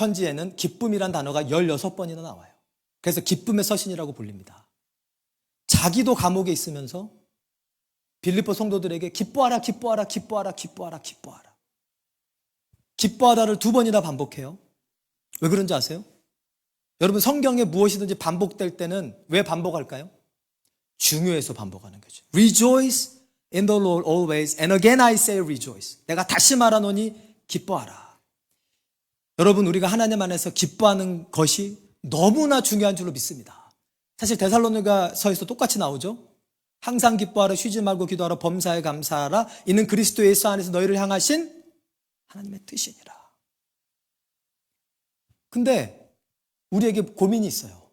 편지에는 기쁨이란 단어가 16번이나 나와요. 그래서 기쁨의 서신이라고 불립니다. 자기도 감옥에 있으면서 빌립보 성도들에게 기뻐하라, 기뻐하라, 기뻐하라, 기뻐하라, 기뻐하라. 기뻐하다를 2번이나 반복해요. 왜 그런지 아세요? 여러분, 성경에 무엇이든지 반복될 때는 왜 반복할까요? 중요해서 반복하는 거죠. Rejoice in the Lord always, and again I say rejoice. 내가 다시 말하노니 기뻐하라. 여러분, 우리가 하나님 안에서 기뻐하는 것이 너무나 중요한 줄로 믿습니다. 사실 데살로니가서에서 똑같이 나오죠. 항상 기뻐하라, 쉬지 말고 기도하라, 범사에 감사하라. 이는 그리스도 예수 안에서 너희를 향하신 하나님의 뜻이니라. 근데 우리에게 고민이 있어요.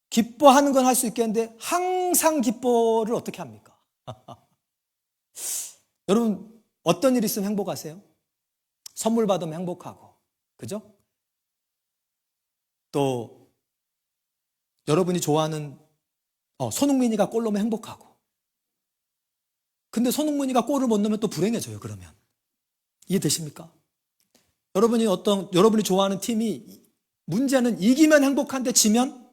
기뻐하는 건 할 수 있겠는데 항상 기뻐를 어떻게 합니까? 여러분, 어떤 일 있으면 행복하세요? 선물 받으면 행복하고, 그죠? 또 여러분이 좋아하는 손흥민이가 골 넣으면 행복하고. 근데 손흥민이가 골을 못 넣으면 또 불행해져요. 그러면 이해되십니까? 여러분이 좋아하는 팀이 문제는 이기면 행복한데 지면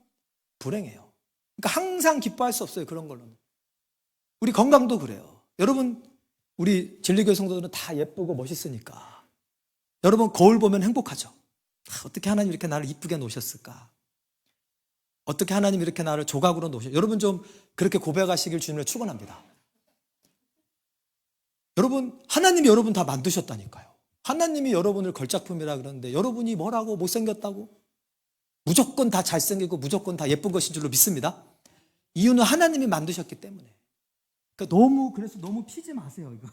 불행해요. 그러니까 항상 기뻐할 수 없어요. 그런 걸로는. 우리 건강도 그래요. 여러분, 우리 진리교회 성도들은 다 예쁘고 멋있으니까 여러분, 거울 보면 행복하죠. 어떻게 하나님 이렇게 나를 이쁘게 놓으셨을까? 어떻게 하나님 이렇게 나를 조각으로 놓으셨을까? 여러분, 좀 그렇게 고백하시길 주님을 축원합니다. 여러분, 하나님이 여러분 다 만드셨다니까요. 하나님이 여러분을 걸작품이라 그러는데 여러분이 뭐라고 못생겼다고? 무조건 다 잘생기고 무조건 다 예쁜 것인 줄로 믿습니다. 이유는 하나님이 만드셨기 때문에. 그러니까 너무 피지 마세요, 이거.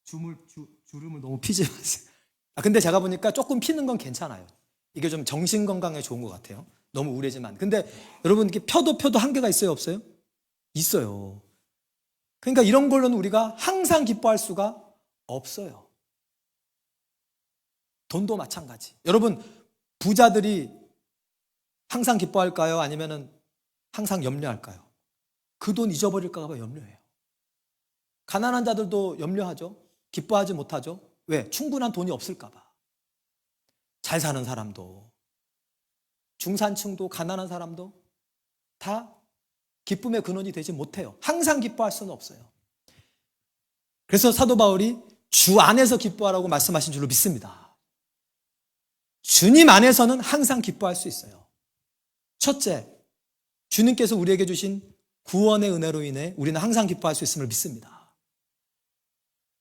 주름을 너무 피지 마세요. 근데 제가 보니까 조금 피는 건 괜찮아요. 이게 좀 정신 건강에 좋은 것 같아요. 너무 우울해지만. 근데 여러분, 이렇게 펴도 한계가 있어요, 없어요? 있어요. 그러니까 이런 걸로는 우리가 항상 기뻐할 수가 없어요. 돈도 마찬가지. 여러분, 부자들이 항상 기뻐할까요? 아니면은 항상 염려할까요? 그 돈 잊어버릴까 봐 염려해요. 가난한 자들도 염려하죠. 기뻐하지 못하죠. 왜? 충분한 돈이 없을까 봐. 잘 사는 사람도, 중산층도, 가난한 사람도 다 기쁨의 근원이 되지 못해요. 항상 기뻐할 수는 없어요. 그래서 사도 바울이 주 안에서 기뻐하라고 말씀하신 줄로 믿습니다. 주님 안에서는 항상 기뻐할 수 있어요. 첫째, 주님께서 우리에게 주신 구원의 은혜로 인해 우리는 항상 기뻐할 수 있음을 믿습니다.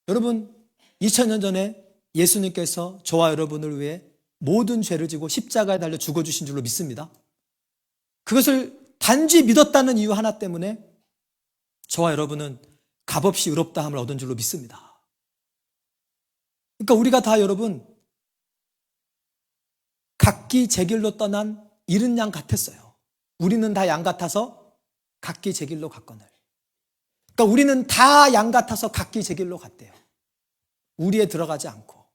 여러분, 2000년 전에 예수님께서 저와 여러분을 위해 모든 죄를 지고 십자가에 달려 죽어주신 줄로 믿습니다. 그것을 단지 믿었다는 이유 하나 때문에 저와 여러분은 값없이 의롭다함을 얻은 줄로 믿습니다. 그러니까 우리가 다 여러분 각기 제 길로 떠난 잃은 양 같았어요. 우리는 다 양 같아서 각기 제 길로 갔거늘. 그러니까 우리는 다 양 같아서 각기 제 길로 갔대요. 우리에 들어가지 않고.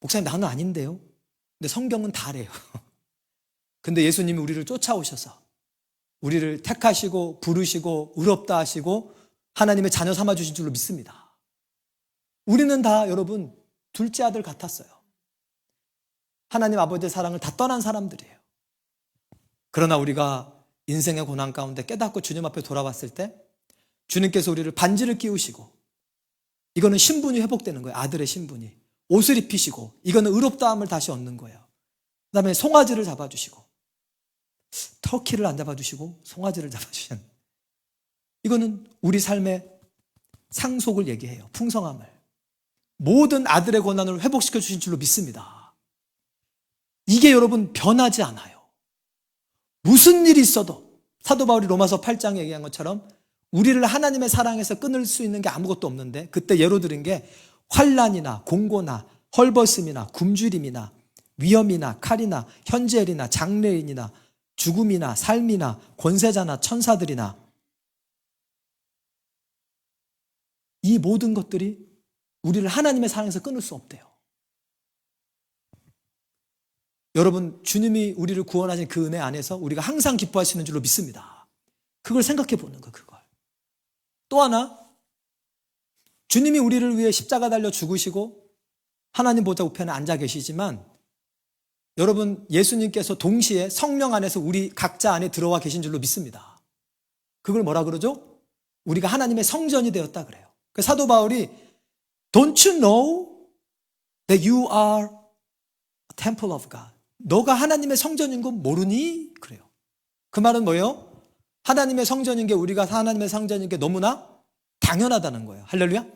목사님, 나는 아닌데요. 근데 성경은 다래요. 근데 예수님이 우리를 쫓아오셔서 우리를 택하시고 부르시고 의롭다 하시고 하나님의 자녀 삼아주신 줄로 믿습니다. 우리는 다 여러분 둘째 아들 같았어요. 하나님 아버지의 사랑을 다 떠난 사람들이에요. 그러나 우리가 인생의 고난 가운데 깨닫고 주님 앞에 돌아왔을 때 주님께서 우리를 반지를 끼우시고, 이거는 신분이 회복되는 거예요. 아들의 신분이. 옷을 입히시고, 이거는 의롭다함을 다시 얻는 거예요. 그 다음에 송아지를 잡아주시고, 터키를 안 잡아주시고 송아지를 잡아주신, 이거는 우리 삶의 상속을 얘기해요. 풍성함을. 모든 아들의 고난을 회복시켜 주신 줄로 믿습니다. 이게 여러분 변하지 않아요. 무슨 일이 있어도 사도 바울이 로마서 8장에 얘기한 것처럼 우리를 하나님의 사랑에서 끊을 수 있는 게 아무것도 없는데, 그때 예로 들은 게 환난이나 공고나 헐벗음이나 굶주림이나 위험이나 칼이나 현재일이나 장래인이나 죽음이나 삶이나 권세자나 천사들이나, 이 모든 것들이 우리를 하나님의 사랑에서 끊을 수 없대요. 여러분, 주님이 우리를 구원하신 그 은혜 안에서 우리가 항상 기뻐하시는 줄로 믿습니다. 그걸 생각해 보는 거, 그걸. 또 하나, 주님이 우리를 위해 십자가 달려 죽으시고 하나님 보좌 우편에 앉아 계시지만 여러분 예수님께서 동시에 성령 안에서 우리 각자 안에 들어와 계신 줄로 믿습니다. 그걸 뭐라 그러죠? 우리가 하나님의 성전이 되었다 그래요. 그 사도 바울이 Don't you know that you are a temple of God? 너가 하나님의 성전인 거 모르니? 그래요. 그 말은 뭐예요? 하나님의 성전인 게 우리가 하나님의 성전인 게 너무나 당연하다는 거예요. 할렐루야.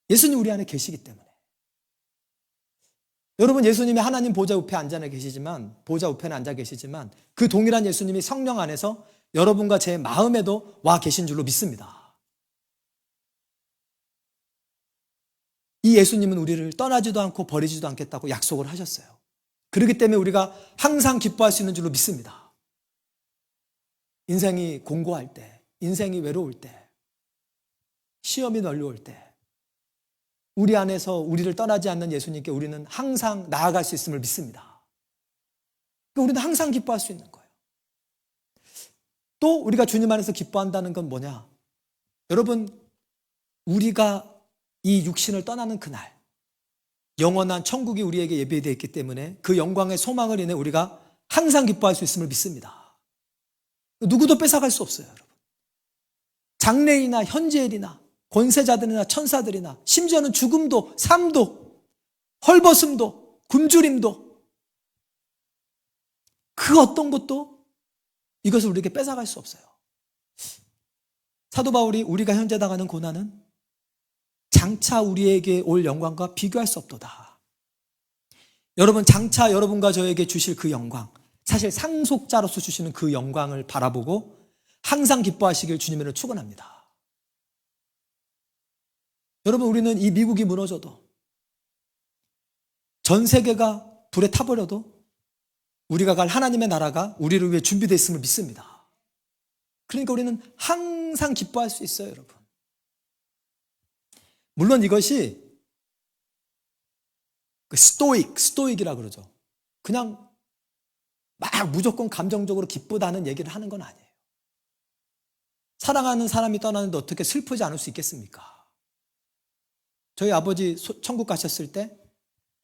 예수님 우리 안에 계시기 때문에. 여러분 예수님이 하나님 보좌 우편에 앉아 계시지만 그 동일한 예수님이 성령 안에서 여러분과 제 마음에도 와 계신 줄로 믿습니다. 이 예수님은 우리를 떠나지도 않고 버리지도 않겠다고 약속을 하셨어요. 그렇기 때문에 우리가 항상 기뻐할 수 있는 줄로 믿습니다. 인생이 공고할 때, 인생이 외로울 때, 시험이 널려올 때 우리 안에서 우리를 떠나지 않는 예수님께 우리는 항상 나아갈 수 있음을 믿습니다. 우리는 항상 기뻐할 수 있는 거예요. 또 우리가 주님 안에서 기뻐한다는 건 뭐냐? 여러분 우리가 이 육신을 떠나는 그날 영원한 천국이 우리에게 예비되어 있기 때문에 그 영광의 소망을 인해 우리가 항상 기뻐할 수 있음을 믿습니다. 누구도 뺏어갈 수 없어요, 여러분. 장래이나 현재일이나 권세자들이나 천사들이나 심지어는 죽음도 삶도 헐벗음도 굶주림도 그 어떤 것도 이것을 우리에게 뺏어갈 수 없어요. 사도 바울이 우리가 현재 당하는 고난은 장차 우리에게 올 영광과 비교할 수 없도다. 여러분 장차 여러분과 저에게 주실 그 영광, 사실 상속자로서 주시는 그 영광을 바라보고 항상 기뻐하시길 주님으로 축원합니다. 여러분 우리는 이 미국이 무너져도 전 세계가 불에 타버려도 우리가 갈 하나님의 나라가 우리를 위해 준비되어 있음을 믿습니다. 그러니까 우리는 항상 기뻐할 수 있어요, 여러분. 물론 이것이 스토익이라 그러죠. 그냥 막 무조건 감정적으로 기쁘다는 얘기를 하는 건 아니에요. 사랑하는 사람이 떠나는데 어떻게 슬프지 않을 수 있겠습니까? 저희 아버지 천국 가셨을 때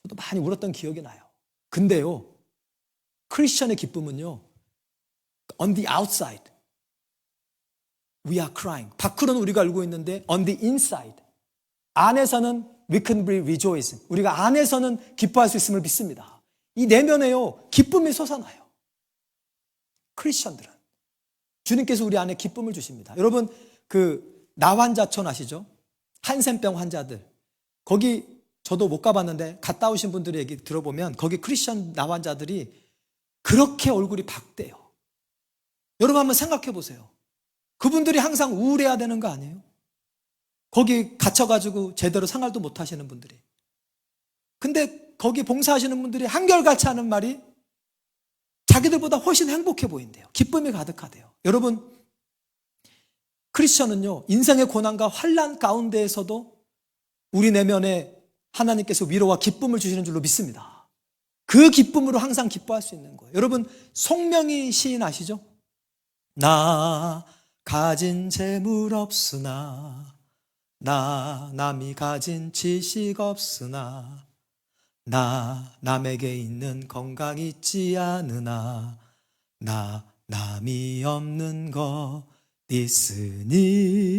저도 많이 울었던 기억이 나요. 근데요, 크리스천의 기쁨은요, on the outside, we are crying. 밖으로는 우리가 울고 있는데, on the inside, 안에서는 we can be rejoicing. 우리가 안에서는 기뻐할 수 있음을 믿습니다. 이 내면에요, 기쁨이 솟아나요. 크리스천들은. 주님께서 우리 안에 기쁨을 주십니다. 여러분, 그 나환자촌 아시죠? 한센병 환자들. 거기 저도 못 가봤는데 갔다 오신 분들의 얘기 들어보면 거기 크리스천 나환자들이 그렇게 얼굴이 밝대요. 여러분 한번 생각해 보세요. 그분들이 항상 우울해야 되는 거 아니에요? 거기 갇혀가지고 제대로 생활도 못 하시는 분들이. 근데 거기 봉사하시는 분들이 한결같이 하는 말이 자기들보다 훨씬 행복해 보인대요. 기쁨이 가득하대요. 여러분, 크리스천은요, 인생의 고난과 환난 가운데에서도 우리 내면에 하나님께서 위로와 기쁨을 주시는 줄로 믿습니다. 그 기쁨으로 항상 기뻐할 수 있는 거예요. 여러분, 송명희 시인 아시죠? 나 가진 재물 없으나, 나 남이 가진 지식 없으나, 나 남에게 있는 건강 있지 않으나, 나 남이 없는 것 있으니.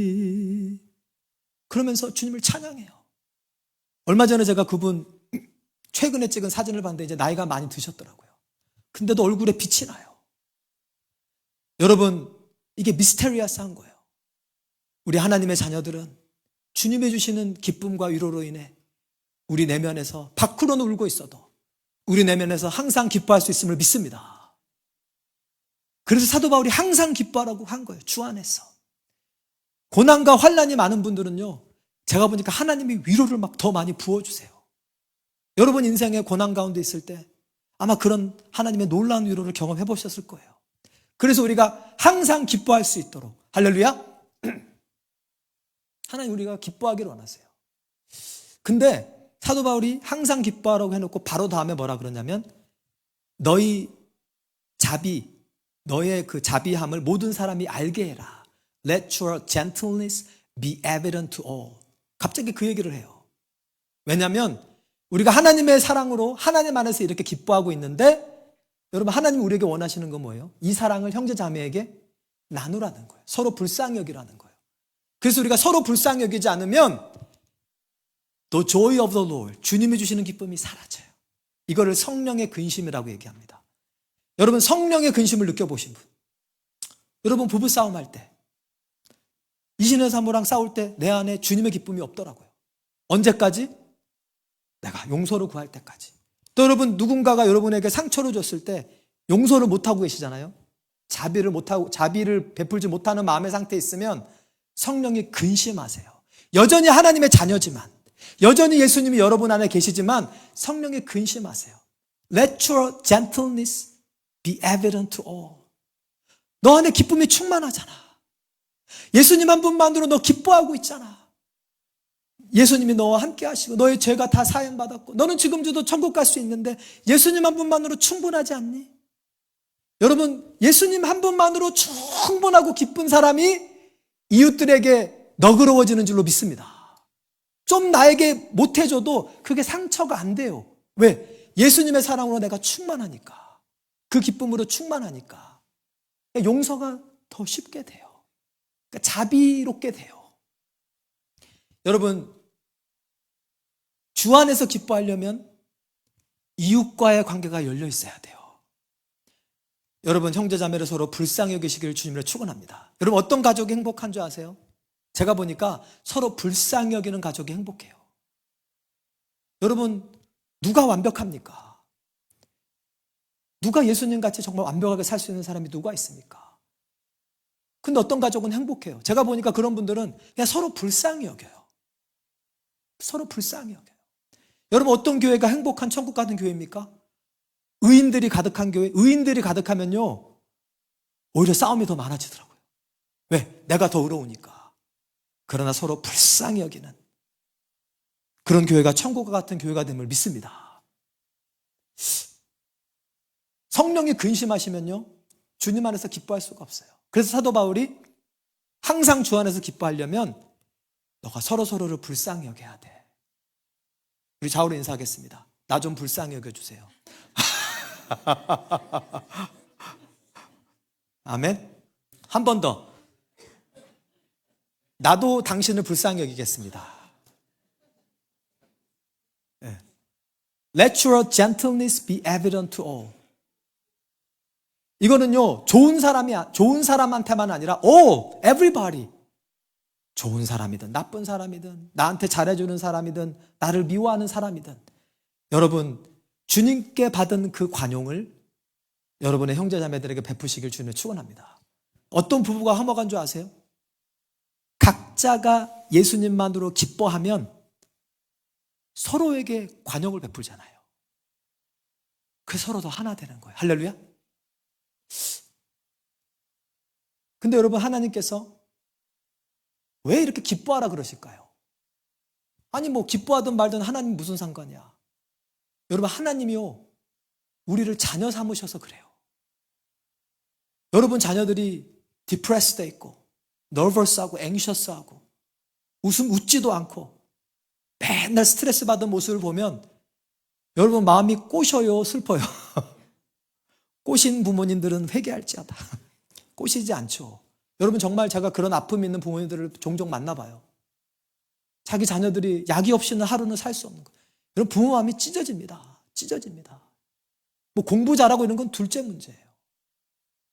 그러면서 주님을 찬양해요. 얼마 전에 제가 그분 최근에 찍은 사진을 봤는데 이제 나이가 많이 드셨더라고요. 근데도 얼굴에 빛이 나요. 여러분, 이게 미스테리어스한 거예요. 우리 하나님의 자녀들은 주님이 주시는 기쁨과 위로로 인해 우리 내면에서 밖으로는 울고 있어도 우리 내면에서 항상 기뻐할 수 있음을 믿습니다. 그래서 사도 바울이 항상 기뻐하라고 한 거예요. 주 안에서. 고난과 환난이 많은 분들은요, 제가 보니까 하나님이 위로를 막 더 많이 부어주세요. 여러분 인생의 고난 가운데 있을 때 아마 그런 하나님의 놀라운 위로를 경험해 보셨을 거예요. 그래서 우리가 항상 기뻐할 수 있도록, 할렐루야, 하나님 우리가 기뻐하기를 원하세요. 근데 사도 바울이 항상 기뻐하라고 해놓고 바로 다음에 뭐라 그러냐면, 너의 그 자비함을 모든 사람이 알게 해라. Let your gentleness be evident to all. 갑자기 그 얘기를 해요. 왜냐하면 우리가 하나님의 사랑으로 하나님 안에서 이렇게 기뻐하고 있는데 여러분 하나님이 우리에게 원하시는 건 뭐예요? 이 사랑을 형제 자매에게 나누라는 거예요. 서로 불쌍히 여기라는 거예요. 그래서 우리가 서로 불쌍히 여기지 않으면 The joy of the Lord, 주님이 주시는 기쁨이 사라져요. 이거를 성령의 근심이라고 얘기합니다. 여러분 성령의 근심을 느껴보신 분, 여러분 부부싸움 할 때, 이신의 사모랑 싸울 때 내 안에 주님의 기쁨이 없더라고요. 언제까지? 내가 용서를 구할 때까지. 또 여러분 누군가가 여러분에게 상처를 줬을 때 용서를 못하고 계시잖아요. 자비를 베풀지 못하는 마음의 상태에 있으면 성령이 근심하세요. 여전히 하나님의 자녀지만, 여전히 예수님이 여러분 안에 계시지만 성령이 근심하세요. Let your gentleness be evident to all. 너 안에 기쁨이 충만하잖아. 예수님 한 분만으로 너 기뻐하고 있잖아. 예수님이 너와 함께 하시고 너의 죄가 다 사형받았고 너는 지금도 천국 갈 수 있는데 예수님 한 분만으로 충분하지 않니? 여러분 예수님 한 분만으로 충분하고 기쁜 사람이 이웃들에게 너그러워지는 줄로 믿습니다. 좀 나에게 못해줘도 그게 상처가 안 돼요. 왜? 예수님의 사랑으로 내가 충만하니까. 그 기쁨으로 충만하니까. 용서가 더 쉽게 돼요. 그러니까 자비롭게 돼요. 여러분 주 안에서 기뻐하려면 이웃과의 관계가 열려 있어야 돼요. 여러분 형제자매를 서로 불쌍히 여기시기를 주님으로 축원합니다. 여러분 어떤 가족이 행복한 줄 아세요? 제가 보니까 서로 불쌍히 여기는 가족이 행복해요. 여러분 누가 완벽합니까? 누가 예수님 같이 정말 완벽하게 살 수 있는 사람이 누가 있습니까? 근데 어떤 가족은 행복해요. 제가 보니까 그런 분들은 그냥 서로 불쌍히 여겨요. 서로 불쌍히 여겨요. 여러분 어떤 교회가 행복한 천국 같은 교회입니까? 의인들이 가득한 교회. 의인들이 가득하면요 오히려 싸움이 더 많아지더라고요. 왜? 내가 더 의로우니까. 그러나 서로 불쌍히 여기는 그런 교회가 천국과 같은 교회가 됨을 믿습니다. 성령이 근심하시면요 주님 안에서 기뻐할 수가 없어요. 그래서 사도 바울이 항상 주 안에서 기뻐하려면 너가 서로서로를 불쌍히 여겨야 돼. 우리 좌우로 인사하겠습니다. 나 좀 불쌍히 여겨주세요. 아멘. 한 번 더. 나도 당신을 불쌍히 여기겠습니다. Let your gentleness be evident to all. 이거는요 좋은 사람한테만 아니라 all, everybody. 좋은 사람이든 나쁜 사람이든 나한테 잘해주는 사람이든 나를 미워하는 사람이든 여러분 주님께 받은 그 관용을 여러분의 형제자매들에게 베푸시길 주님을 축원합니다. 어떤 부부가 화목한 줄 아세요? 각자가 예수님만으로 기뻐하면 서로에게 관용을 베풀잖아요. 그 서로 더 하나 되는 거예요. 할렐루야. 근데 여러분 하나님께서 왜 이렇게 기뻐하라 그러실까요? 아니 뭐 기뻐하든 말든 하나님 무슨 상관이야. 여러분 하나님이요 우리를 자녀 삼으셔서 그래요. 여러분 자녀들이 디프레스 돼 있고 너버스하고 앵셔스하고 웃지도 않고 맨날 스트레스 받은 모습을 보면 여러분 마음이 꼬셔요 슬퍼요. 꼬신 부모님들은 회개할지어다. 꼬시지 않죠. 여러분 정말 제가 그런 아픔이 있는 부모님들을 종종 만나봐요. 자기 자녀들이 약이 없이는 하루는 살 수 없는 거예요. 여러분 부모 마음이 찢어집니다. 뭐 공부 잘하고 이런 건 둘째 문제예요.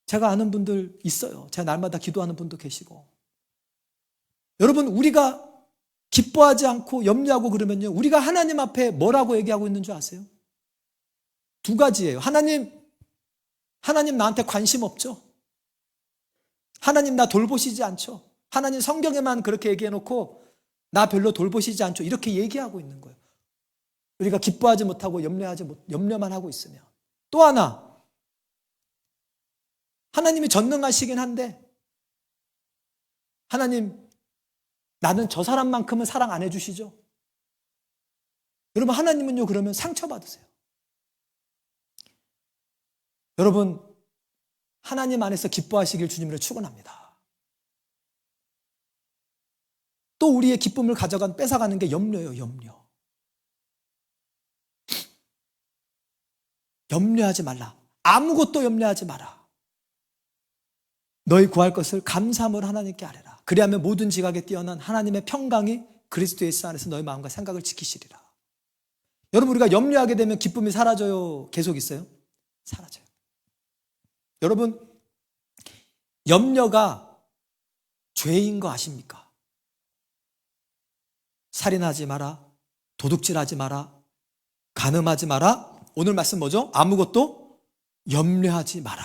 제가 아는 분들 있어요. 제가 날마다 기도하는 분도 계시고. 여러분 우리가 기뻐하지 않고 염려하고 그러면요 우리가 하나님 앞에 뭐라고 얘기하고 있는 줄 아세요? 두 가지예요. 하나님 나한테 관심 없죠? 하나님 나 돌보시지 않죠? 하나님 성경에만 그렇게 얘기해놓고 나 별로 돌보시지 않죠? 이렇게 얘기하고 있는 거예요. 우리가 기뻐하지 못하고 염려만 하고 있으면. 또 하나 하나님이 전능하시긴 한데 하나님 나는 저 사람만큼은 사랑 안 해주시죠? 여러분 하나님은요 그러면 상처받으세요. 여러분 하나님 안에서 기뻐하시길 주님으로 축원합니다. 또 우리의 기쁨을 뺏어가는 게 염려예요. 염려. 염려하지 말라. 아무것도 염려하지 마라. 너희 구할 것을 감사함으로 하나님께 아뢰라. 그리하면 모든 지각에 뛰어난 하나님의 평강이 그리스도 예수 안에서 너희 마음과 생각을 지키시리라. 여러분, 우리가 염려하게 되면 기쁨이 사라져요? 계속 있어요? 사라져요. 여러분, 염려가 죄인 거 아십니까? 살인하지 마라, 도둑질하지 마라, 간음하지 마라. 오늘 말씀 뭐죠? 아무것도 염려하지 마라.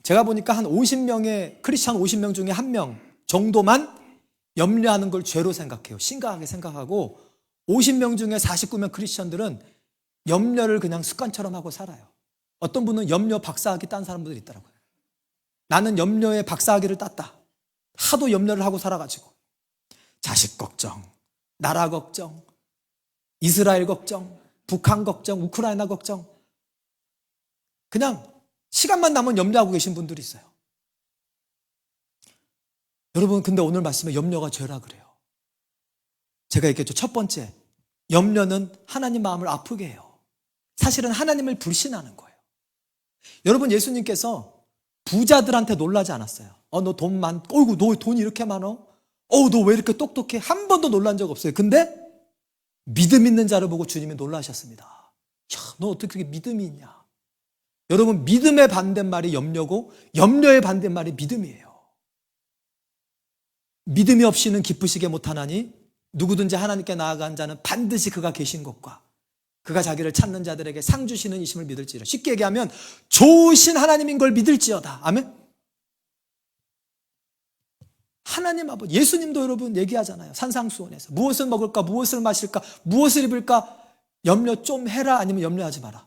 제가 보니까 한 50명의 크리스찬 50명 중에 1명 정도만 염려하는 걸 죄로 생각해요. 심각하게 생각하고 50명 중에 49명 크리스찬들은 염려를 그냥 습관처럼 하고 살아요. 어떤 분은 염려 박사학위 딴 사람들이 있더라고요. 나는 염려에 박사학위를 땄다. 하도 염려를 하고 살아가지고 자식 걱정, 나라 걱정, 이스라엘 걱정, 북한 걱정, 우크라이나 걱정, 그냥 시간만 나면 염려하고 계신 분들이 있어요. 여러분, 근데 오늘 말씀에 염려가 죄라 그래요. 제가 얘기했죠. 첫 번째, 염려는 하나님 마음을 아프게 해요. 사실은 하나님을 불신하는 거예요. 여러분, 예수님께서 부자들한테 놀라지 않았어요. 너 돈 어이구, 너 돈 이렇게 많어? 너 왜 이렇게 똑똑해? 한 번도 놀란 적 없어요. 근데 믿음 있는 자를 보고 주님이 놀라셨습니다. 야, 너 어떻게 그렇게 믿음이 있냐? 여러분, 믿음의 반대말이 염려고 염려의 반대말이 믿음이에요. 믿음이 없이는 기쁘시게 못하나니 누구든지 하나님께 나아간 자는 반드시 그가 계신 것과 그가 자기를 찾는 자들에게 상 주시는 이심을 믿을지라. 쉽게 얘기하면 좋으신 하나님인 걸 믿을지어다. 아멘. 하나님 아버지, 예수님도 여러분 얘기하잖아요. 산상수훈에서 무엇을 먹을까, 무엇을 마실까, 무엇을 입을까, 염려 좀 해라, 아니면 염려하지 마라.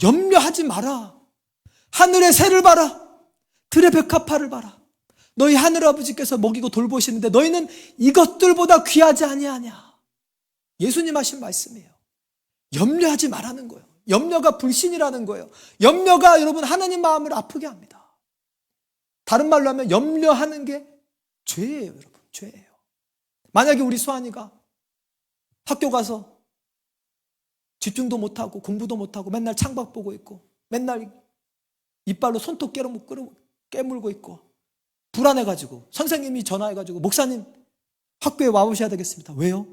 염려하지 마라. 하늘의 새를 봐라. 들의 벽화파를 봐라. 너희 하늘 아버지께서 먹이고 돌보시는데 너희는 이것들보다 귀하지 아니하냐. 예수님 하신 말씀이에요. 염려하지 말라는 거예요. 염려가 불신이라는 거예요. 염려가 여러분 하나님 마음을 아프게 합니다. 다른 말로 하면 염려하는 게 죄예요, 여러분. 죄예요. 만약에 우리 수환이가 학교 가서 집중도 못하고 공부도 못하고 맨날 창밖 보고 있고 맨날 이빨로 손톱 깨물고 있고 불안해가지고 선생님이 전화해가지고 목사님 학교에 와보셔야 되겠습니다. 왜요?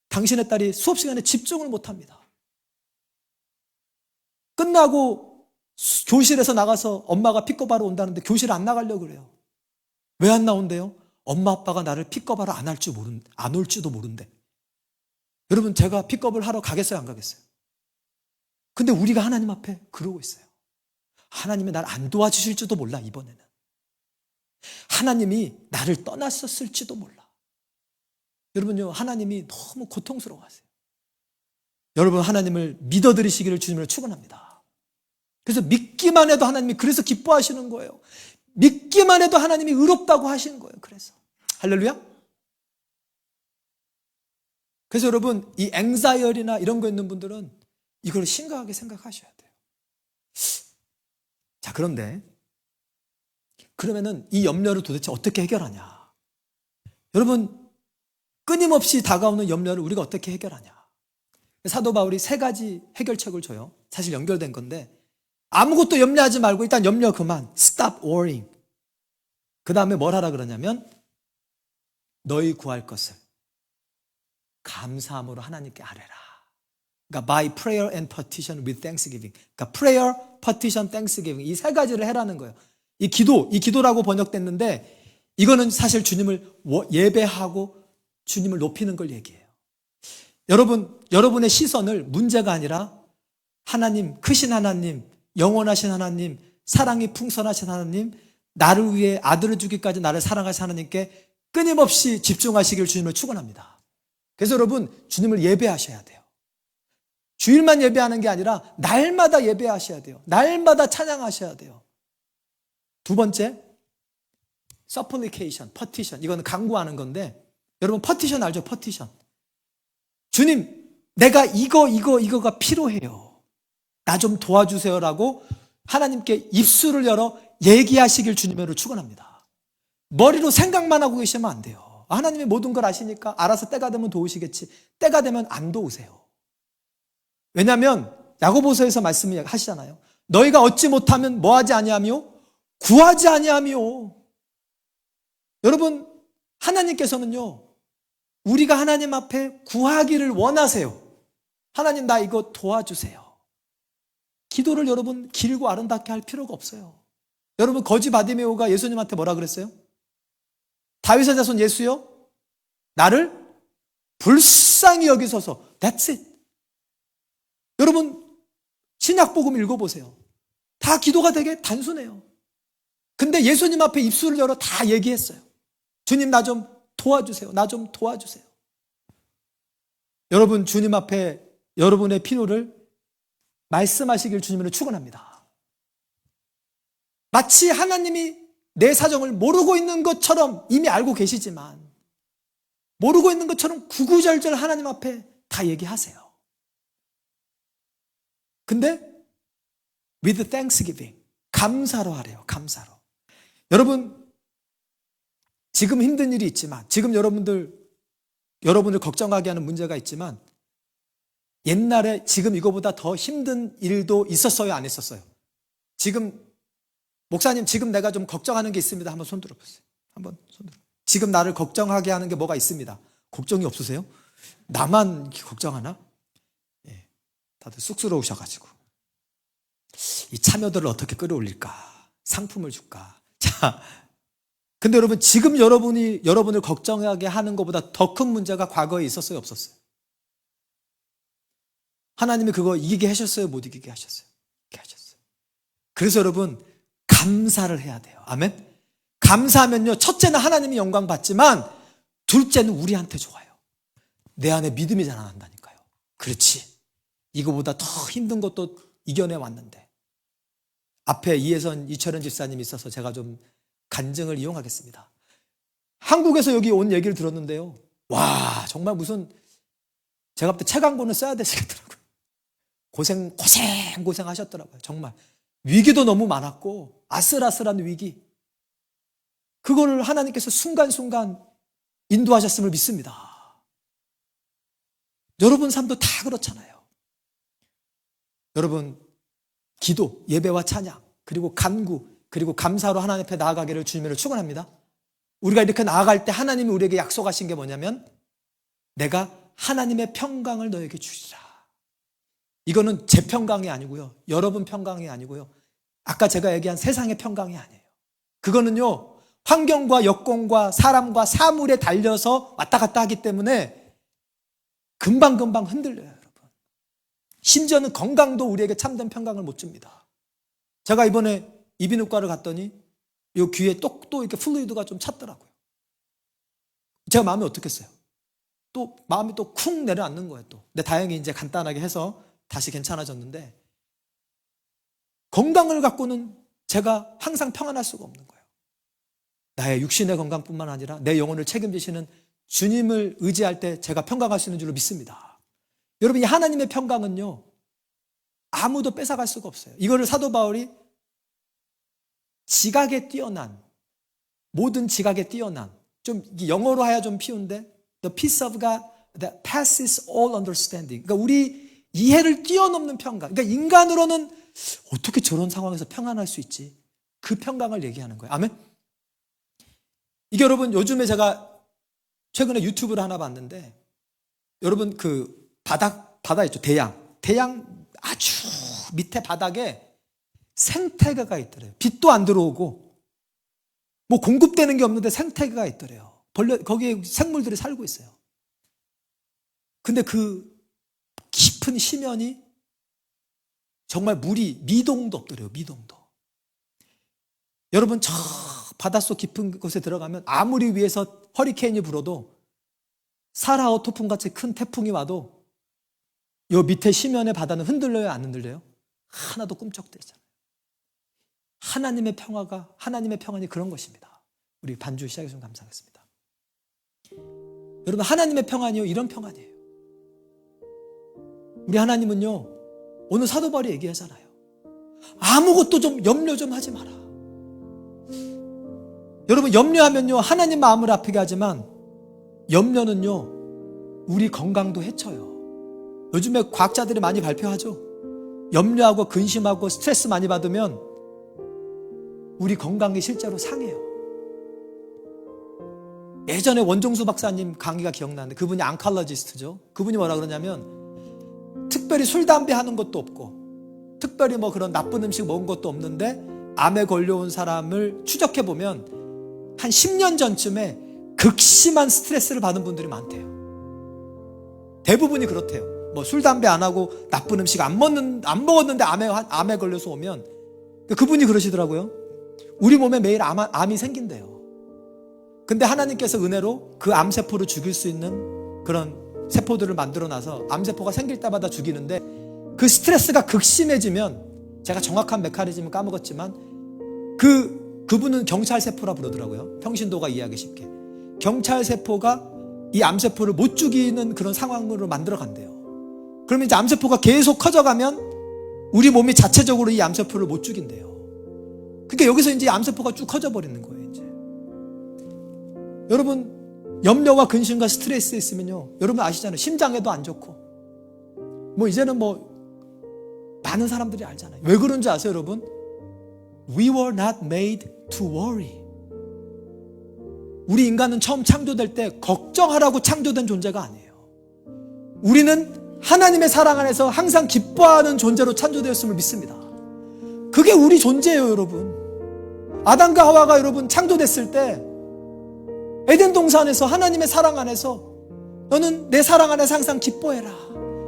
당신의 딸이 수업 시간에 집중을 못합니다. 끝나고 교실에서 나가서 엄마가 픽업하러 온다는데 교실 안 나가려고 그래요. 왜 안 나온대요? 엄마 아빠가 나를 픽업하러 안 올지도 모른대. 여러분, 제가 픽업을 하러 가겠어요, 안 가겠어요? 근데 우리가 하나님 앞에 그러고 있어요. 하나님이 날 안 도와주실지도 몰라, 이번에는. 하나님이 나를 떠났었을지도 몰라. 여러분요, 하나님이 너무 고통스러워하세요. 여러분, 하나님을 믿어드리시기를 주님을 축원합니다. 그래서 믿기만 해도 하나님이 그래서 기뻐하시는 거예요. 믿기만 해도 하나님이 의롭다고 하시는 거예요. 그래서 할렐루야. 그래서 여러분, 이 앵자이어리나 이런 거 있는 분들은 이걸 심각하게 생각하셔야 돼요. 자, 그런데 그러면은 이 염려를 도대체 어떻게 해결하냐? 여러분, 끊임없이 다가오는 염려를 우리가 어떻게 해결하냐? 사도 바울이 3가지 해결책을 줘요. 사실 연결된 건데, 아무것도 염려하지 말고 일단 염려 그만. Stop worrying. 그 다음에 뭘 하라 그러냐면 너희 구할 것을 감사함으로 하나님께 아뢰라. 그러니까 by prayer and petition with thanksgiving. 그러니까 prayer, petition, thanksgiving. 이 3가지를 해라는 거예요. 이 기도라고 번역됐는데 이거는 사실 주님을 예배하고 주님을 높이는 걸 얘기해요. 여러분의 시선을 문제가 아니라 하나님, 크신 하나님, 영원하신 하나님, 사랑이 풍성하신 하나님, 나를 위해 아들을 주기까지 나를 사랑하신 하나님께 끊임없이 집중하시길 주님을 축원합니다. 그래서 여러분, 주님을 예배하셔야 돼요. 주일만 예배하는 게 아니라 날마다 예배하셔야 돼요. 날마다 찬양하셔야 돼요. 2번째, supplication, petition. 이거는 간구하는 건데, 여러분 petition 알죠? petition. 주님, 내가 이거가 필요해요. 나 좀 도와주세요라고 하나님께 입술을 열어 얘기하시길 주님으로 축원합니다. 머리로 생각만 하고 계시면 안 돼요. 하나님이 모든 걸 아시니까 알아서 때가 되면 도우시겠지. 때가 되면 안 도우세요. 왜냐하면 야고보서에서 말씀을 하시잖아요. 너희가 얻지 못하면 뭐하지 아니하며 구하지 아니하며. 여러분, 하나님께서는요, 우리가 하나님 앞에 구하기를 원하세요. 하나님, 나 이거 도와주세요. 기도를 여러분 길고 아름답게 할 필요가 없어요. 여러분, 거지 바디메오가 예수님한테 뭐라 그랬어요? 다윗의 자손 예수여, 나를 불쌍히 여기소서. That's it. 여러분, 신약복음 읽어보세요. 다 기도가 되게 단순해요. 근데 예수님 앞에 입술을 열어 다 얘기했어요. 주님, 나 좀 도와주세요. 나 좀 도와주세요. 여러분, 주님 앞에 여러분의 필요를 말씀하시길 주님으로 축원합니다. 마치 하나님이 내 사정을 모르고 있는 것처럼 이미 알고 계시지만, 모르고 있는 것처럼 구구절절 하나님 앞에 다 얘기하세요. 근데 with thanksgiving, 감사로 하래요. 감사로. 여러분, 지금 힘든 일이 있지만, 지금 여러분을 걱정하게 하는 문제가 있지만, 옛날에 지금 이거보다 더 힘든 일도 있었어요, 안 했었어요? 지금 목사님, 지금 내가 좀 걱정하는 게 있습니다. 한번 손 들어보세요. 한번 손 들어. 지금 나를 걱정하게 하는 게 뭐가 있습니다. 걱정이 없으세요? 나만 걱정하나? 예, 다들 쑥스러우셔가지고 이 참여들을 어떻게 끌어올릴까? 상품을 줄까? 자, 근데 여러분, 지금 여러분을 걱정하게 하는 것보다 더 큰 문제가 과거에 있었어요, 없었어요? 하나님이 그거 이기게 하셨어요, 못 이기게 하셨어요? 이기게 하셨어요. 그래서 여러분, 감사를 해야 돼요. 아멘? 감사하면요, 첫째는 하나님이 영광 받지만 둘째는 우리한테 좋아요. 내 안에 믿음이 자라난다니까요. 그렇지, 이거보다 더 힘든 것도 이겨내 왔는데. 앞에 이혜선, 이철현 집사님이 있어서 제가 좀 간증을 이용하겠습니다. 한국에서 여기 온 얘기를 들었는데요, 와, 정말 무슨, 제가 볼 때 책 한 권을 써야 되시겠더라고요. 고생 하셨더라고요. 정말 위기도 너무 많았고 아슬아슬한 위기, 그거를 하나님께서 순간순간 인도하셨음을 믿습니다. 여러분 삶도 다 그렇잖아요. 여러분, 기도, 예배와 찬양, 그리고 간구, 그리고 감사로 하나님 앞에 나아가기를 주님으로 축원합니다. 우리가 이렇게 나아갈 때 하나님이 우리에게 약속하신 게 뭐냐면, 내가 하나님의 평강을 너에게 주시라. 이거는 제 평강이 아니고요, 여러분 평강이 아니고요, 아까 제가 얘기한 세상의 평강이 아니에요. 그거는요, 환경과 여건과 사람과 사물에 달려서 왔다 갔다 하기 때문에 금방금방 흔들려요, 여러분. 심지어는 건강도 우리에게 참된 평강을 못 줍니다. 제가 이번에 이비인후과를 갔더니 이 귀에 또 이렇게 플루이드가 좀 찼더라고요. 제가 마음이 어떻겠어요? 또 마음이 또 쿵 내려앉는 거예요, 또. 근데 다행히 이제 간단하게 해서 다시 괜찮아졌는데, 건강을 갖고는 제가 항상 평안할 수가 없는 거예요. 나의 육신의 건강뿐만 아니라 내 영혼을 책임지시는 주님을 의지할 때 제가 평강할 수 있는 줄로 믿습니다. 여러분, 이 하나님의 평강은요, 아무도 뺏어갈 수가 없어요. 이거를 사도 바울이 지각에 뛰어난, 모든 지각에 뛰어난, 좀 영어로 해야 좀 피운데, the peace of God that passes all understanding. 그러니까 우리 이해를 뛰어넘는 평강. 그러니까 인간으로는 어떻게 저런 상황에서 평안할 수 있지? 그 평강을 얘기하는 거예요. 아멘? 이게 여러분, 요즘에 제가 최근에 유튜브를 하나 봤는데, 여러분 그 바다 있죠, 대양 아주 밑에 바닥에 생태계가 있더래요. 빛도 안 들어오고 뭐 공급되는 게 없는데 생태계가 있더래요. 거기에 생물들이 살고 있어요. 근데 그 깊은 심연이 정말 물이 미동도 없더래요. 미동도. 여러분, 저 바닷속 깊은 곳에 들어가면 아무리 위에서 허리케인이 불어도, 사라오 토풍같이 큰 태풍이 와도 요 밑에 심연의 바다는 흔들려요, 안 흔들려요? 하나도 꿈쩍대잖아요. 하나님의 평안이 그런 것입니다. 우리 반주 시작해서 감사하겠습니다. 여러분, 하나님의 평안이요, 이런 평안이에요. 우리 하나님은요, 오늘 사도 바울이 얘기하잖아요. 아무것도 좀 염려 좀 하지 마라. 여러분, 염려하면요, 하나님 마음을 아프게 하지만 염려는요, 우리 건강도 해쳐요. 요즘에 과학자들이 많이 발표하죠. 염려하고 근심하고 스트레스 많이 받으면 우리 건강이 실제로 상해요. 예전에 원종수 박사님 강의가 기억나는데 그분이 앙칼러지스트죠. 그분이 뭐라 그러냐면 특별히 술, 담배 하는 것도 없고 특별히 뭐 그런 나쁜 음식 먹은 것도 없는데 암에 걸려온 사람을 추적해보면 한 10년 전쯤에 극심한 스트레스를 받은 분들이 많대요. 대부분이 그렇대요. 뭐 술, 담배 안 하고 나쁜 음식 안 먹었는데 암에 걸려서 오면 그분이 그러시더라고요. 우리 몸에 매일 암이 생긴대요. 근데 하나님께서 은혜로 그 암세포를 죽일 수 있는 그런 세포들을 만들어놔서 암세포가 생길 때마다 죽이는데 그 스트레스가 극심해지면 제가 정확한 메커니즘을 까먹었지만 그분은 경찰세포라 부르더라고요. 평신도가 이해하기 쉽게. 경찰세포가 이 암세포를 못 죽이는 그런 상황으로 만들어 간대요. 그러면 이제 암세포가 계속 커져가면 우리 몸이 자체적으로 이 암세포를 못 죽인대요. 그러니까 여기서 이제 암세포가 쭉 커져 버리는 거예요, 이제. 여러분, 염려와 근심과 스트레스 있으면요, 여러분 아시잖아요. 심장에도 안 좋고. 뭐 이제는 뭐 많은 사람들이 알잖아요. 왜 그런지 아세요, 여러분? We were not made to worry. 우리 인간은 처음 창조될 때 걱정하라고 창조된 존재가 아니에요. 우리는 하나님의 사랑 안에서 항상 기뻐하는 존재로 창조되었음을 믿습니다. 그게 우리 존재예요, 여러분. 아담과 하와가 여러분 창조됐을 때 에덴 동산에서 하나님의 사랑 안에서 너는 내 사랑 안에서 항상 기뻐해라.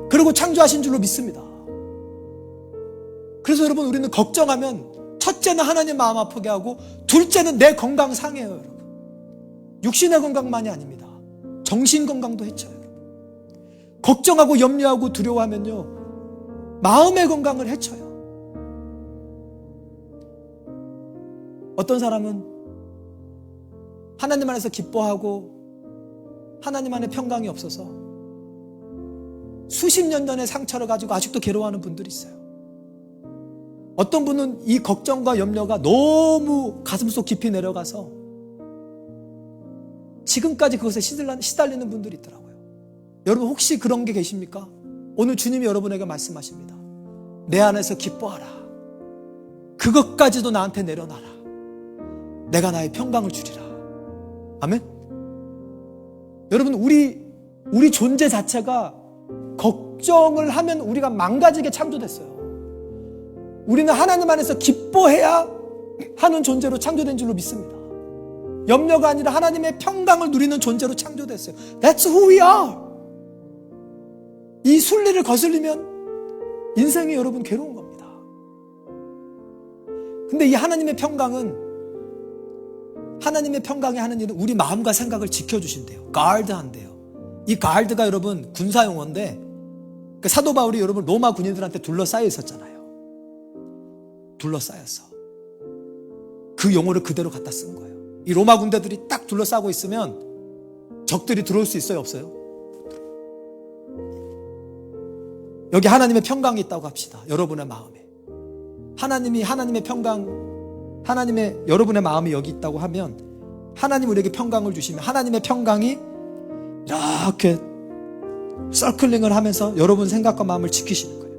그리고 창조하신 줄로 믿습니다. 그래서 여러분 우리는 걱정하면 첫째는 하나님 마음 아프게 하고 둘째는 내 건강 상해요, 여러분. 육신의 건강만이 아닙니다. 정신 건강도 해쳐요. 걱정하고 염려하고 두려워하면요, 마음의 건강을 해쳐요. 어떤 사람은 하나님 안에서 기뻐하고 하나님 안에 평강이 없어서 수십 년 전의 상처를 가지고 아직도 괴로워하는 분들이 있어요. 어떤 분은 이 걱정과 염려가 너무 가슴속 깊이 내려가서 지금까지 그것에 시달리는 분들이 있더라고요. 여러분 혹시 그런 게 계십니까? 오늘 주님이 여러분에게 말씀하십니다. 내 안에서 기뻐하라. 그것까지도 나한테 내려놔라. 내가 나의 평강을 주리라. 아멘? 여러분 우리 존재 자체가 걱정을 하면 우리가 망가지게 창조됐어요. 우리는 하나님 안에서 기뻐해야 하는 존재로 창조된 줄로 믿습니다. 염려가 아니라 하나님의 평강을 누리는 존재로 창조됐어요. That's who we are. 이 순리를 거슬리면 인생이 여러분 괴로운 겁니다. 근데 이 하나님의 평강이 하는 일은 우리 마음과 생각을 지켜주신대요. 가드한대요. 이 가드가 여러분 군사용어인데 사도 바울이 여러분 로마 군인들한테 둘러싸여 있었잖아요. 둘러싸였어. 그 용어를 그대로 갖다 쓴 거예요. 이 로마 군대들이 딱 둘러싸고 있으면 적들이 들어올 수 있어요, 없어요? 여기 하나님의 평강이 있다고 합시다. 여러분의 마음에. 하나님의 평강, 여러분의 마음이 여기 있다고 하면 하나님 우리에게 평강을 주시면 하나님의 평강이 이렇게 서클링을 하면서 여러분 생각과 마음을 지키시는 거예요.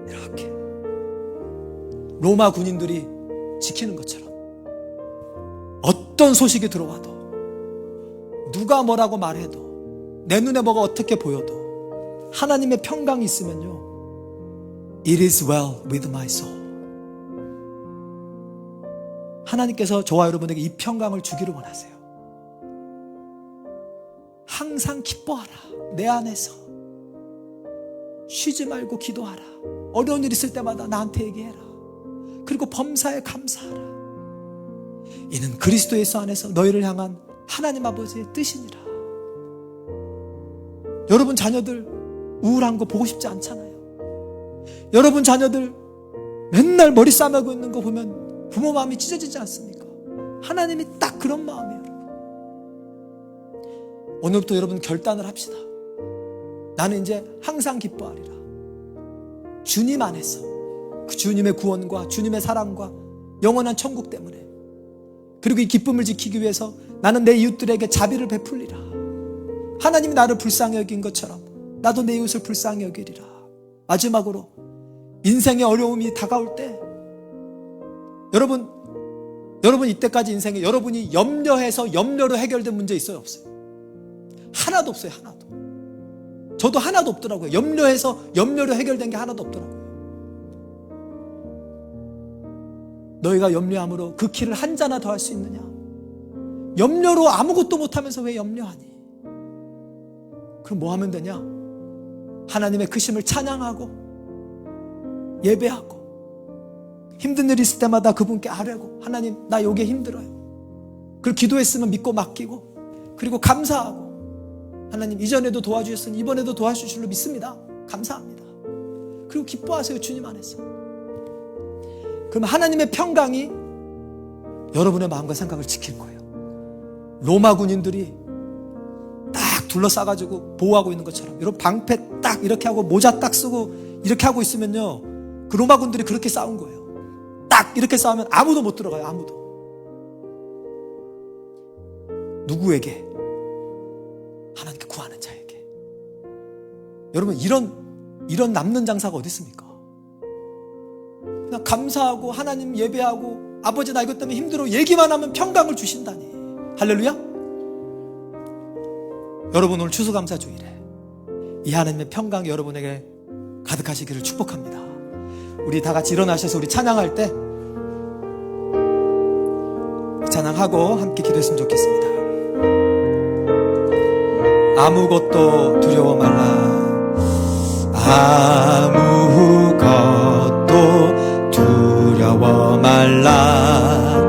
이렇게 로마 군인들이 지키는 것처럼 어떤 소식이 들어와도 누가 뭐라고 말해도 내 눈에 뭐가 어떻게 보여도 하나님의 평강이 있으면요, It is well with my soul. 하나님께서 저와 여러분에게 이 평강을 주기를 원하세요. 항상 기뻐하라. 내 안에서 쉬지 말고 기도하라. 어려운 일 있을 때마다 나한테 얘기해라. 그리고 범사에 감사하라. 이는 그리스도 예수 안에서 너희를 향한 하나님 아버지의 뜻이니라. 여러분 자녀들 우울한 거 보고 싶지 않잖아요. 여러분 자녀들 맨날 머리 싸매고 있는 거 보면 부모 마음이 찢어지지 않습니까? 하나님이 딱 그런 마음이에요. 오늘부터 여러분 결단을 합시다. 나는 이제 항상 기뻐하리라. 주님 안에서 그 주님의 구원과 주님의 사랑과 영원한 천국 때문에, 그리고 이 기쁨을 지키기 위해서 나는 내 이웃들에게 자비를 베풀리라. 하나님이 나를 불쌍히 여긴 것처럼 나도 내 이웃을 불쌍히 여기리라. 마지막으로 인생의 어려움이 다가올 때 여러분 이때까지 인생에 여러분이 염려로 해결된 문제 있어요, 없어요? 하나도 없어요. 하나도. 저도 하나도 없더라고요. 염려로 해결된 게 하나도 없더라고요. 너희가 염려함으로 그 키를 한 자나 더 할 수 있느냐? 염려로 아무것도 못하면서 왜 염려하니? 그럼 뭐 하면 되냐? 하나님의 크심을 찬양하고 예배하고 힘든 일 있을 때마다 그분께 아뢰고, 하나님 나 요게 힘들어요. 그리고 기도했으면 믿고 맡기고, 그리고 감사하고, 하나님 이전에도 도와주셨으니 이번에도 도와주실 줄로 믿습니다. 감사합니다. 그리고 기뻐하세요. 주님 안에서. 그럼 하나님의 평강이 여러분의 마음과 생각을 지킬 거예요. 로마 군인들이 딱 둘러싸가지고 보호하고 있는 것처럼, 여러분 방패 딱 이렇게 하고 모자 딱 쓰고 이렇게 하고 있으면요, 그 로마 군들이 그렇게 싸운 거예요. 딱 이렇게 싸우면 아무도 못 들어가요. 아무도. 누구에게? 하나님께 구하는 자에게. 여러분 이런 남는 장사가 어디 있습니까? 그냥 감사하고 하나님 예배하고, 아버지 나 이것 때문에 힘들어 얘기만 하면 평강을 주신다니. 할렐루야. 여러분 오늘 추수감사주일에 이 하나님의 평강이 여러분에게 가득하시기를 축복합니다. 우리 다 같이 일어나셔서 우리 찬양할 때 찬양하고 함께 기도했으면 좋겠습니다. 아무것도 두려워 말라. 아무것도 두려워 말라.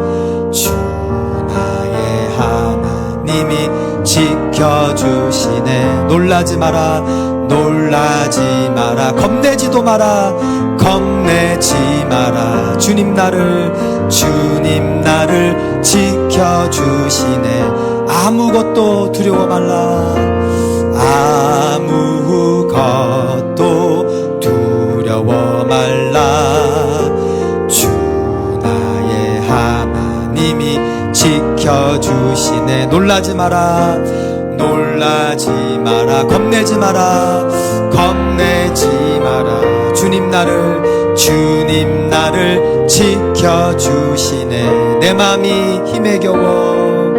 주 나의 하나님이 지켜주시네. 놀라지 마라. 놀라지 마라. 겁내지도 마라. 겁내지 마라. 주님 나를 지켜주시네. 아무것도 두려워 말라. 아무것도 두려워 말라. 주 나의 하나님이 지켜주시네. 놀라지 마라. 놀라지 마라. 겁내지 마라. 겁내지 마라. 주님 나를 지켜주시네. 내 맘이 힘에 겨워,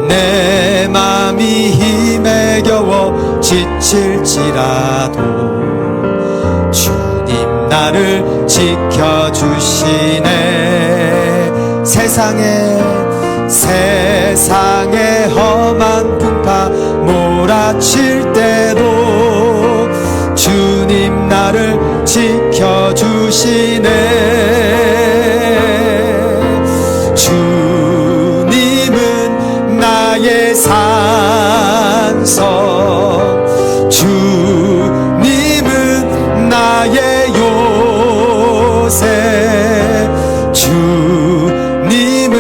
내 맘이 힘에 겨워 지칠지라도 주님 나를 지켜주시네. 세상에 험한 풍파 몰아칠 때도 주님 나를 지켜주시네. 주님은 나의 산성, 주님은 나의 요새, 주님은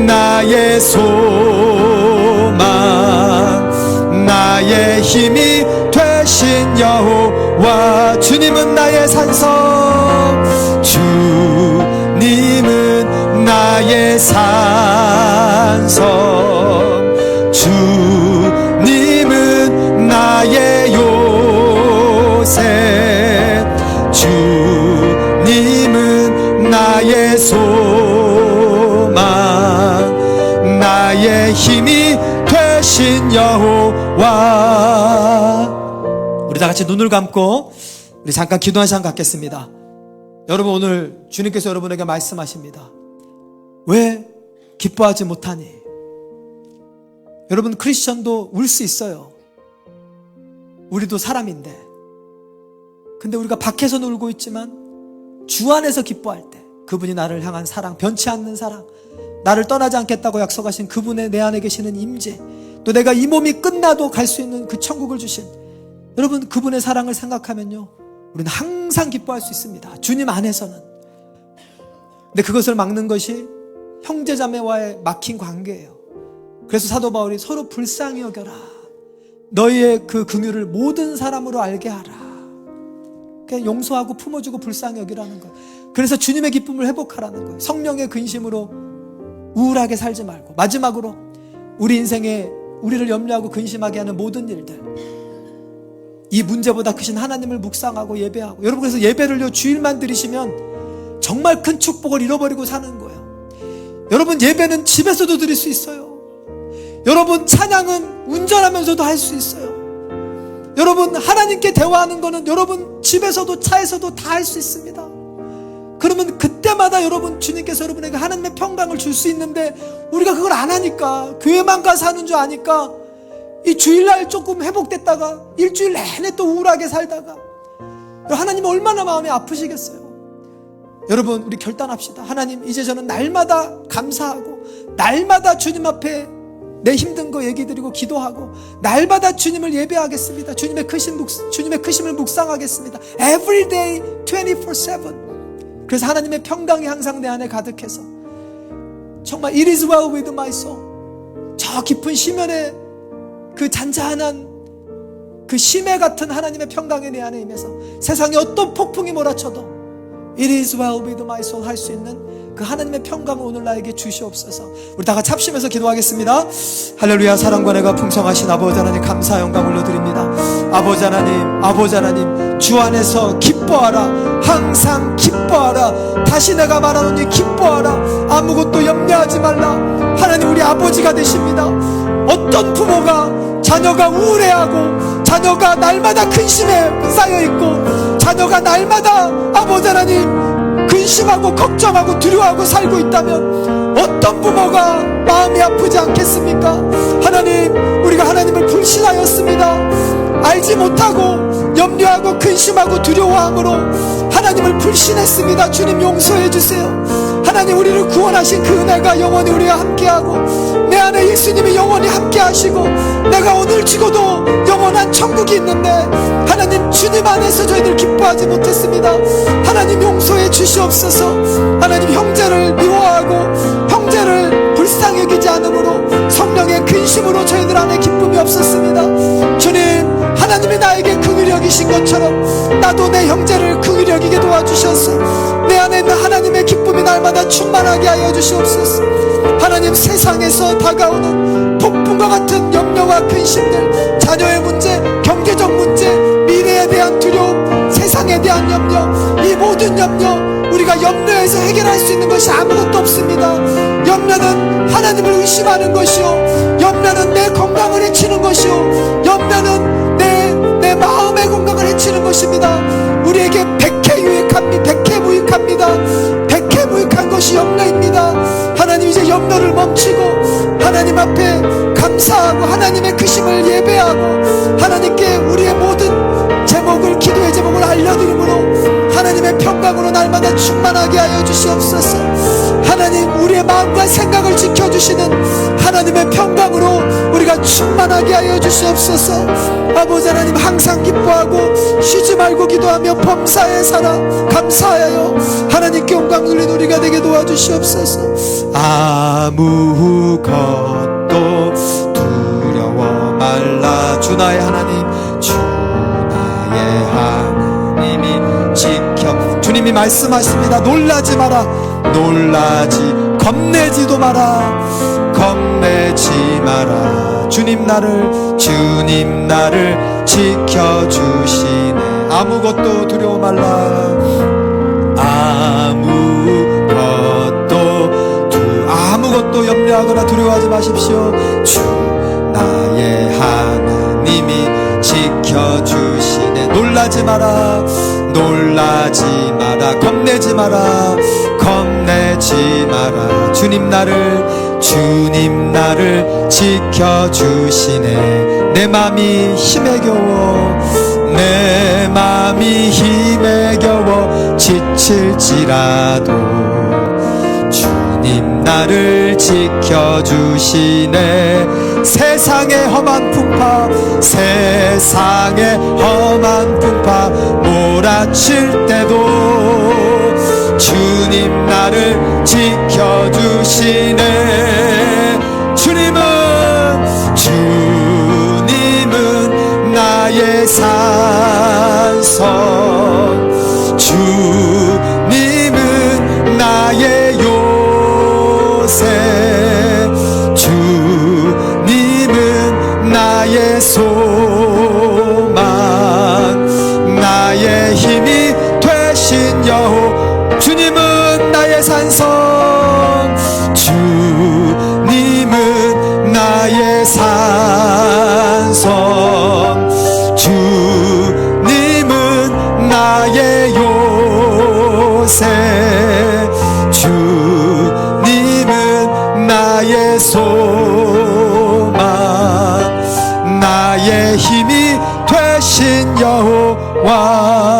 나의 소망, 나의 힘이 되신 여호와. 주님은 나의 산성, 주님은 나의 산성, 주님은 나의 요새, 주님은 나의 소망, 나의 힘이 되신 여호와. 우리 다 같이 눈을 감고 우리 잠깐 기도한 시간 갖겠습니다. 여러분 오늘 주님께서 여러분에게 말씀하십니다. 왜 기뻐하지 못하니? 여러분 크리스천도 울 수 있어요. 우리도 사람인데. 근데 우리가 밖에서는 울고 있지만 주 안에서 기뻐할 때 그분이 나를 향한 사랑, 변치 않는 사랑, 나를 떠나지 않겠다고 약속하신 그분의 내 안에 계시는 임재, 또 내가 이 몸이 끝나도 갈 수 있는 그 천국을 주신 여러분 그분의 사랑을 생각하면요, 우리는 항상 기뻐할 수 있습니다. 주님 안에서는. 근데 그것을 막는 것이 형제자매와의 막힌 관계예요. 그래서 사도 바울이 서로 불쌍히 여겨라. 너희의 그 긍휼을 모든 사람으로 알게 하라. 그냥 용서하고 품어주고 불쌍히 여기라는 거예요. 그래서 주님의 기쁨을 회복하라는 거예요. 성령의 근심으로 우울하게 살지 말고, 마지막으로 우리 인생에 우리를 염려하고 근심하게 하는 모든 일들, 이 문제보다 크신 하나님을 묵상하고 예배하고, 여러분 그래서 예배를요 주일만 드리시면 정말 큰 축복을 잃어버리고 사는 거예요. 여러분 예배는 집에서도 드릴 수 있어요. 여러분 찬양은 운전하면서도 할 수 있어요. 여러분 하나님께 대화하는 거는 여러분 집에서도 차에서도 다 할 수 있습니다. 그러면 그때마다 여러분 주님께서 여러분에게 하나님의 평강을 줄 수 있는데, 우리가 그걸 안 하니까, 교회만 가서 하는 줄 아니까 이 주일날 조금 회복됐다가 일주일 내내 또 우울하게 살다가, 하나님은 얼마나 마음이 아프시겠어요. 여러분 우리 결단합시다. 하나님, 이제 저는 날마다 감사하고, 날마다 주님 앞에 내 힘든 거 얘기 드리고 기도하고, 날마다 주님을 예배하겠습니다. 주님의 크심을 묵상하겠습니다. Every day 24/7. 그래서 하나님의 평강이 항상 내 안에 가득해서 정말 It is well with my soul, 저 깊은 심연의 그 잔잔한 그 심해 같은 하나님의 평강이 내 안에 임해서 세상에 어떤 폭풍이 몰아쳐도 It is well with my soul 할 수 있는 그 하나님의 평강을 오늘 나에게 주시옵소서. 우리 다 같이 합심해서 기도하겠습니다. 할렐루야. 사랑과 내가 풍성하신 아버지 하나님, 감사 영광 올려드립니다. 아버지 하나님, 주 안에서 기뻐하라. 항상 기뻐하라. 다시 내가 말하노니 기뻐하라. 아무것도 염려하지 말라. 하나님, 우리 아버지가 되십니다. 어떤 부모가 자녀가 우울해하고, 자녀가 날마다 근심에 쌓여있고, 자녀가 날마다 아버지 하나님 근심하고 걱정하고 두려워하고 살고 있다면 어떤 부모가 마음이 아프지 않겠습니까? 하나님, 우리가 하나님을 불신하였습니다. 알지 못하고 염려하고 근심하고 두려워함으로 하나님을 불신했습니다. 주님 용서해 주세요. 하나님, 우리를 구원하신 그 은혜가 영원히 우리와 함께하고, 내 안에 예수님이 영원히 함께하시고, 내가 오늘 죽어도 영원한 천국이 있는데 하나님, 주님 안에서 저희들 기뻐하지 못했습니다. 하나님 용서해 주시옵소서. 하나님, 형제를 미워하고 형제를 불쌍히 여기지 않으므로 성령의 근심으로 저희들 안에 기쁨이 없었습니다. 주님, 하나님이 나에게 긍휼히 여기신 것처럼 나도 내 형제를 긍휼히 여기게 도와주셔서 내 안에 있는 하나님의 기쁨이 날마다 충만하게 하여 주시옵소서. 하나님, 세상에서 다가오는 폭풍과 같은 염려와 근심들, 자녀의 문제, 경제적 문제, 미래에 대한 두려움, 세상에 대한 염려, 이 모든 염려, 우리가 염려해서 해결할 수 있는 것이 아무것도 없습니다. 염려는 하나님을 의심하는 것이요, 염려는 내 건강을 해치는 것이요, 염려는 내 마음의 건강을 해치는 것입니다. 우리에게 백해무익합니다. 백해무익한 것이 염려입니다. 하나님, 이제 염려를 멈추고 하나님 앞에 감사하고 하나님의 크심을 예배하고 하나님께 우리의 모든 제목을, 기도의 제목을 알려드림으로 하나님의 평강으로 날마다 충만하게 하여 주시옵소서. 하나님, 우리의 마음과 생각을 지켜주시는 하나님의 평강으로 우리가 충만하게 하여 주시옵소서. 아버지 하나님, 항상 기뻐하고 쉬지 말고 기도하며 범사에 살아 감사하여 하나님께 영광 돌린 우리가 되게 도와주시옵소서. 아무것도 두려워 말라. 주 나의 하나님, 주 나의 하나님이 지켜. 주님이 말씀하십니다. 놀라지 마라. 겁내지도 마라. 겁내지 마라. 주님 나를 지켜주시네. 아무것도 두려워 말라. 아무것도 염려하거나 두려워하지 마십시오. 주 나의 하나님이 지켜주시네. 놀라지 마라. 겁내지 마라. 주님 나를 지켜주시네. 내 맘이 힘에 겨워 지칠지라도 주님 나를 지켜주시네. 세상의 험한 풍파 몰아칠 때도 주님 나를 지켜주시네. 주님은 나의 산성, 주님은 나의 요새, 주님은 나의 소망. 나의 산성, 주님은 나의 산성, 주님은 나의 요새, 주님은 나의 소망, 나의 힘이 되신 여호와.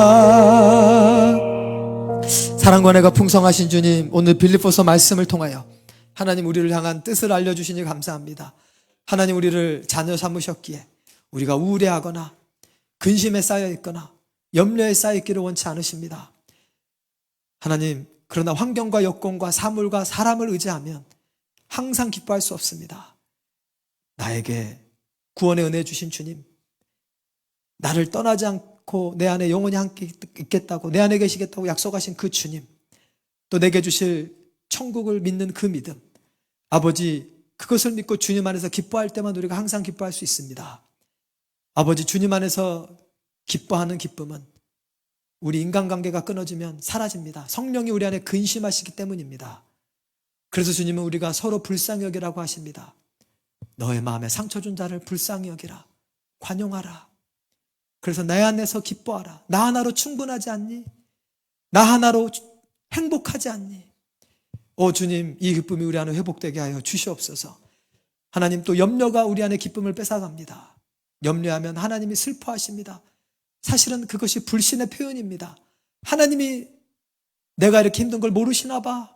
사랑과 은혜가 풍성하신 주님, 오늘 빌립보서 말씀을 통하여 하나님 우리를 향한 뜻을 알려주시니 감사합니다. 하나님 우리를 자녀 삼으셨기에 우리가 우울해하거나 근심에 쌓여있거나 염려에 쌓여있기를 원치 않으십니다. 하나님, 그러나 환경과 여건과 사물과 사람을 의지하면 항상 기뻐할 수 없습니다. 나에게 구원의 은혜 주신 주님, 나를 떠나지 않고 내 안에 영원히 함께 있겠다고, 내 안에 계시겠다고 약속하신 그 주님, 또 내게 주실 천국을 믿는 그 믿음, 아버지, 그것을 믿고 주님 안에서 기뻐할 때만 우리가 항상 기뻐할 수 있습니다. 아버지, 주님 안에서 기뻐하는 기쁨은 우리 인간관계가 끊어지면 사라집니다. 성령이 우리 안에 근심하시기 때문입니다. 그래서 주님은 우리가 서로 불쌍히 여기라고 하십니다. 너의 마음에 상처 준 자를 불쌍히 여기라, 관용하라. 그래서 내 안에서 기뻐하라. 나 하나로 충분하지 않니? 나 하나로 행복하지 않니? 오 주님, 이 기쁨이 우리 안에 회복되게 하여 주시옵소서. 하나님, 또 염려가 우리 안에 기쁨을 뺏어갑니다. 염려하면 하나님이 슬퍼하십니다. 사실은 그것이 불신의 표현입니다. 하나님이 내가 이렇게 힘든 걸 모르시나 봐.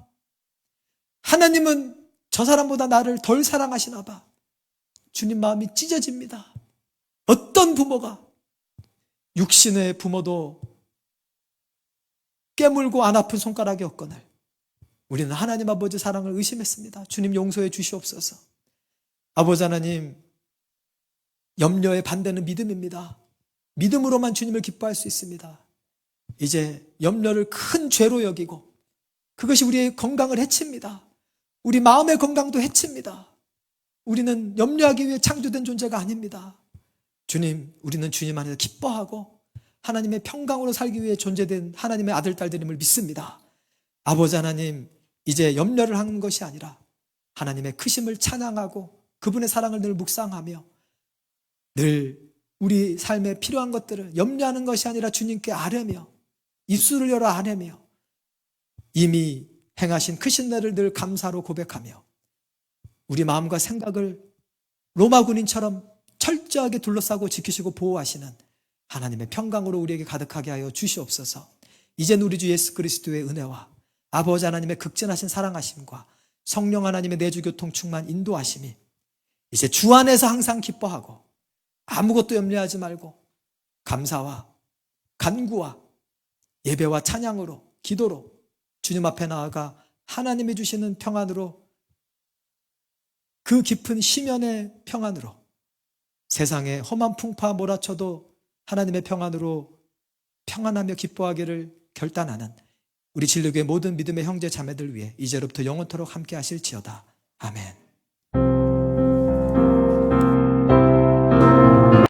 하나님은 저 사람보다 나를 덜 사랑하시나 봐. 주님 마음이 찢어집니다. 어떤 부모가, 육신의 부모도 깨물고 안 아픈 손가락이 없거늘 우리는 하나님 아버지 사랑을 의심했습니다. 주님 용서해 주시옵소서. 아버지 하나님, 염려의 반대는 믿음입니다. 믿음으로만 주님을 기뻐할 수 있습니다. 이제 염려를 큰 죄로 여기고 그것이 우리의 건강을 해칩니다. 우리 마음의 건강도 해칩니다. 우리는 염려하기 위해 창조된 존재가 아닙니다. 주님, 우리는 주님 안에서 기뻐하고 하나님의 평강으로 살기 위해 존재된 하나님의 아들, 딸들임을 믿습니다. 아버지 하나님, 이제 염려를 하는 것이 아니라 하나님의 크심을 찬양하고 그분의 사랑을 늘 묵상하며 늘 우리 삶에 필요한 것들을 염려하는 것이 아니라 주님께 아뢰며 입술을 열어 아뢰며 이미 행하신 크신 날을 늘 감사로 고백하며 우리 마음과 생각을 로마 군인처럼 철저하게 둘러싸고 지키시고 보호하시는 하나님의 평강으로 우리에게 가득하게 하여 주시옵소서. 이젠 우리 주 예수 그리스도의 은혜와 아버지 하나님의 극진하신 사랑하심과 성령 하나님의 내주교통 충만 인도하심이 이제 주 안에서 항상 기뻐하고 아무것도 염려하지 말고 감사와 간구와 예배와 찬양으로 기도로 주님 앞에 나아가 하나님이 주시는 평안으로, 그 깊은 심연의 평안으로, 세상에 험한 풍파 몰아쳐도 하나님의 평안으로 평안하며 기뻐하기를 결단하는 우리 진리교회 모든 믿음의 형제 자매들 위해 이제로부터 영원토록 함께 하실지어다. 아멘.